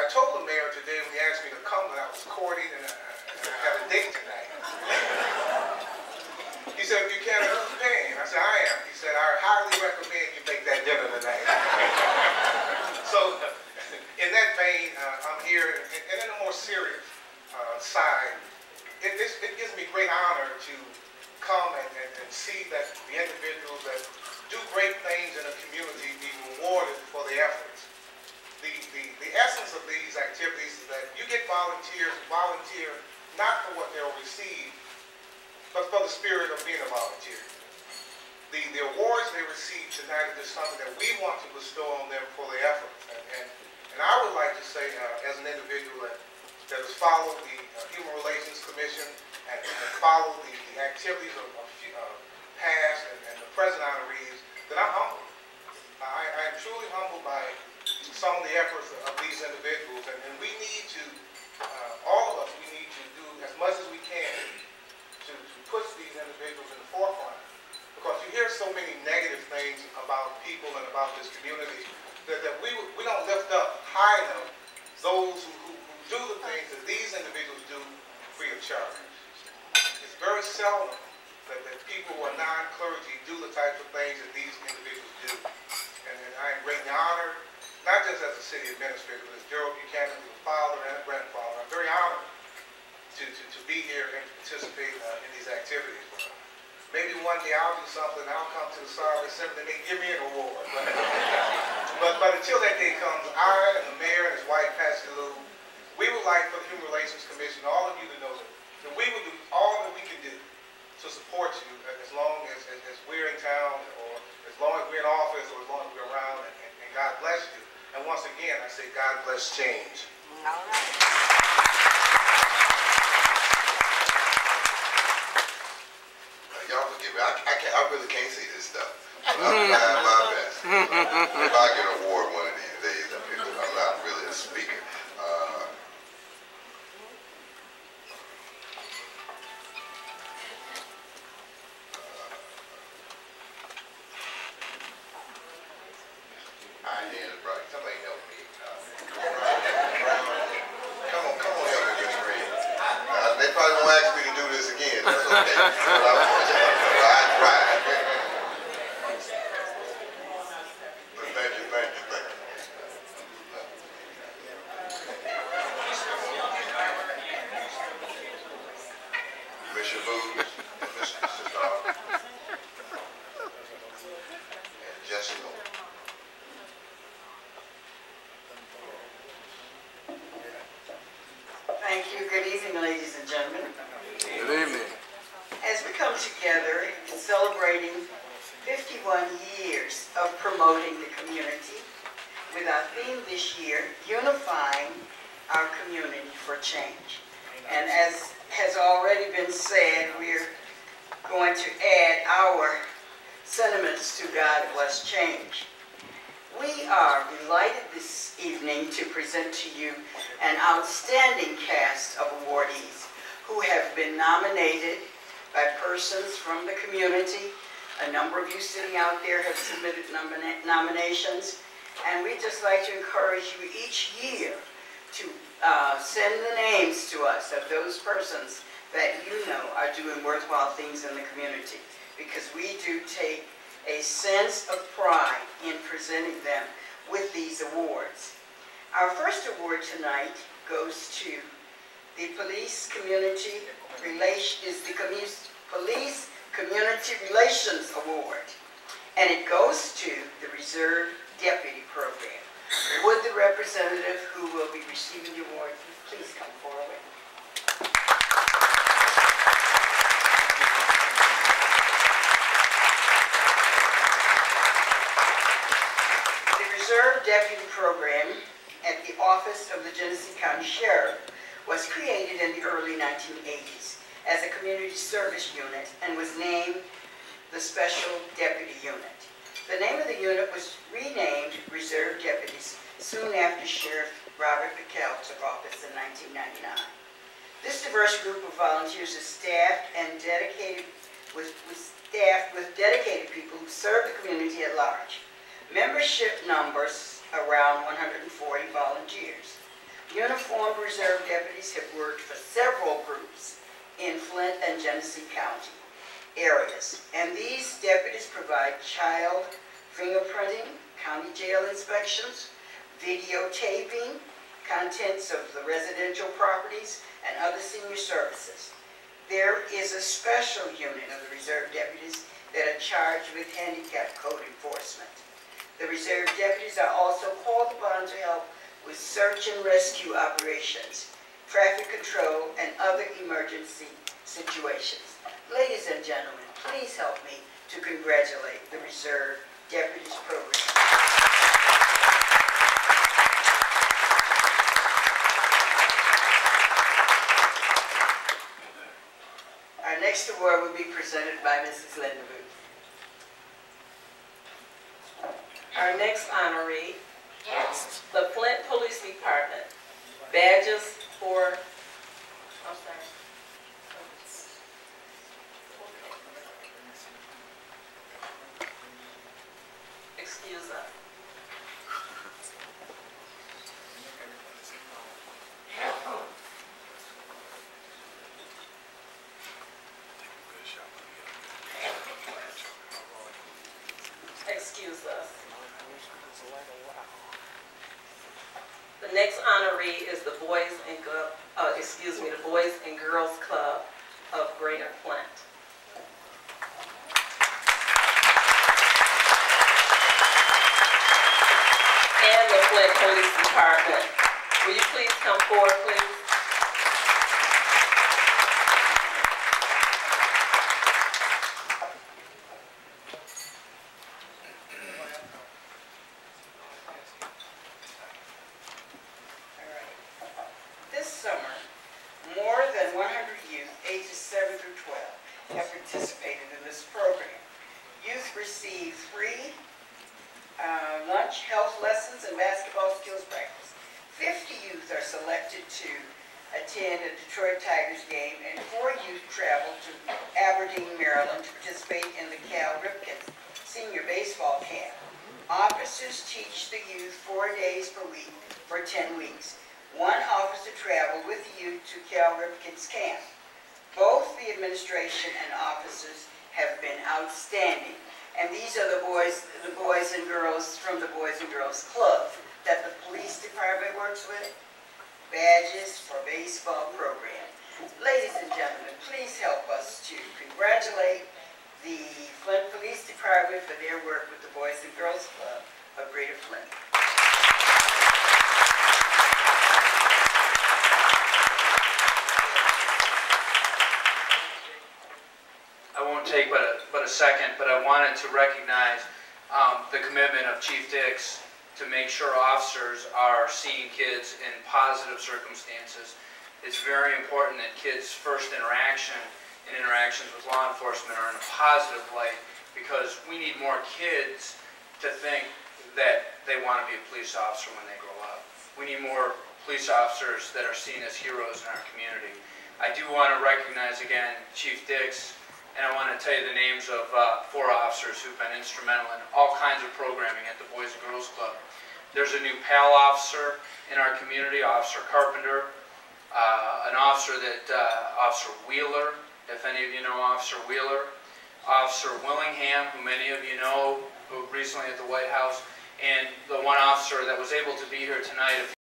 told the mayor today when he asked me to come that I was courting and I had a date tonight. He said, Buchanan, who's paying? I said, I am. He said, I highly recommend you make that dinner tonight. So, in that vein, I'm here, and in a more serious side, it gives me great honor to come and see that the individuals that do great things in the community be rewarded for their efforts. The essence of these activities is that you get volunteers who volunteer not for what they'll receive, but for the spirit of being a volunteer. The awards they receive tonight is just something that we want to bestow on them for their efforts. And I would like to say, as an individual that has followed the Human Relations Commission and followed the activities of past and the present honorees, that I'm humbled. I am truly humbled by some of the efforts of these individuals, and we need to, all of us, we need to do as much as we can to push these individuals in the forefront. Because you hear so many negative things about people and about this community that we don't lift up high enough those who do the things that these individuals do free of charge. It's very seldom that people who are non-clergy do the types of things that these individuals do. And I am greatly honored, not just as a city administrator, but as Gerald Buchanan, who's a father and a grandfather. I'm very honored to be here and to participate in these activities. Maybe one day I'll do something, I'll come to the Sorry Assembly, they give me an award. But until that day comes, I and the mayor and his wife, Pastor Lou, we would like for the Human Relations Commission, all of you to know that we will do all that we can do to support you as long as we're in town, or as long as we're in office, or as long as we're around, and God bless you. And once again, I say God bless change. All right. Y'all forgive me. I really can't see this stuff. I'm trying my best. If I get an award one of these days, I'm not really a speaker. Somebody help me. Come on, help me, Miss Reed. They probably won't ask me to do this again. That's okay. I tried. Thank you. Miss Caboose and Mr. Starr and Jesse Moore. Thank you. Good evening, ladies and gentlemen. Good evening. As we come together in celebrating 51 years of promoting the community, with our theme this year, Unifying Our Community for Change. And as has already been said, we're going to add our sentiments to God Bless Change. We are delighted this evening to present to you an outstanding cast of awardees who have been nominated by persons from the community. A number of you sitting out there have submitted nominations, and we'd just like to encourage you each year to send the names to us of those persons that you know are doing worthwhile things in the community, because we do take a sense of pride in presenting them with these awards. Our first award tonight goes to the Police Community Relations Award, and it goes to the Reserve Deputy Program. Would the representative who will be receiving the award please come forward? Reserve Deputy Program at the Office of the Genesee County Sheriff was created in the early 1980s as a community service unit and was named the Special Deputy Unit. The name of the unit was renamed Reserve Deputies soon after Sheriff Robert McKell took office in 1999. This diverse group of volunteers is staffed and dedicated with dedicated people who serve the community at large. Membership numbers around 140 volunteers. uniformed reserve deputies have worked for several groups in Flint and Genesee County areas, and these deputies provide child fingerprinting, county jail inspections, videotaping, contents of the residential properties, and other senior services. There is a special unit of the reserve deputies that are charged with handicap code enforcement. The reserve deputies are also called upon to help with search and rescue operations, traffic control, and other emergency situations. Ladies and gentlemen, please help me to congratulate the Reserve Deputies Program. Our next award will be presented by Mrs. Linda Booth. Our next honoree, the Flint Police Department, badges for, I'm sorry. Excuse us. Excuse us. The next honoree is the Boys and Girls Club of Greater Flint. And the Flint Police Department. Will you please come forward, please? This summer, more than 100 youth ages 7 through 12 have participated in this program. Youth receive free lunch, health lessons, and basketball skills practice. 50 youth are selected to attend a Detroit Tigers game, and 4 youth travel to Aberdeen, Maryland to participate in the Cal Ripken Senior Baseball Camp. Officers teach the youth 4 days per week for 10 weeks. 1 officer traveled with the youth to Cal Ripken's camp. Both the administration and officers have been outstanding. And these are the boys and girls from the Boys and Girls Club that the police department works with. Badges for baseball program. Ladies and gentlemen, please help us to congratulate the Flint Police Department for their work with the Boys and Girls Club of Greater Flint. I won't take but a second, but I wanted to recognize the commitment of Chief Dix to make sure officers are seeing kids in positive circumstances. It's very important that kids' first interaction and interactions with law enforcement are in a positive light, because we need more kids to think that they want to be a police officer when they grow up. We need more police officers that are seen as heroes in our community. I do want to recognize again Chief Dix, and I want to tell you the names of 4 officers who've been instrumental in all kinds of programming at the Boys and Girls Club. There's a new PAL officer in our community, Officer Carpenter, an officer Officer Wheeler, if any of you know Officer Wheeler, Officer Willingham, who many of you know, who recently at the White House, and the one officer that was able to be here tonight.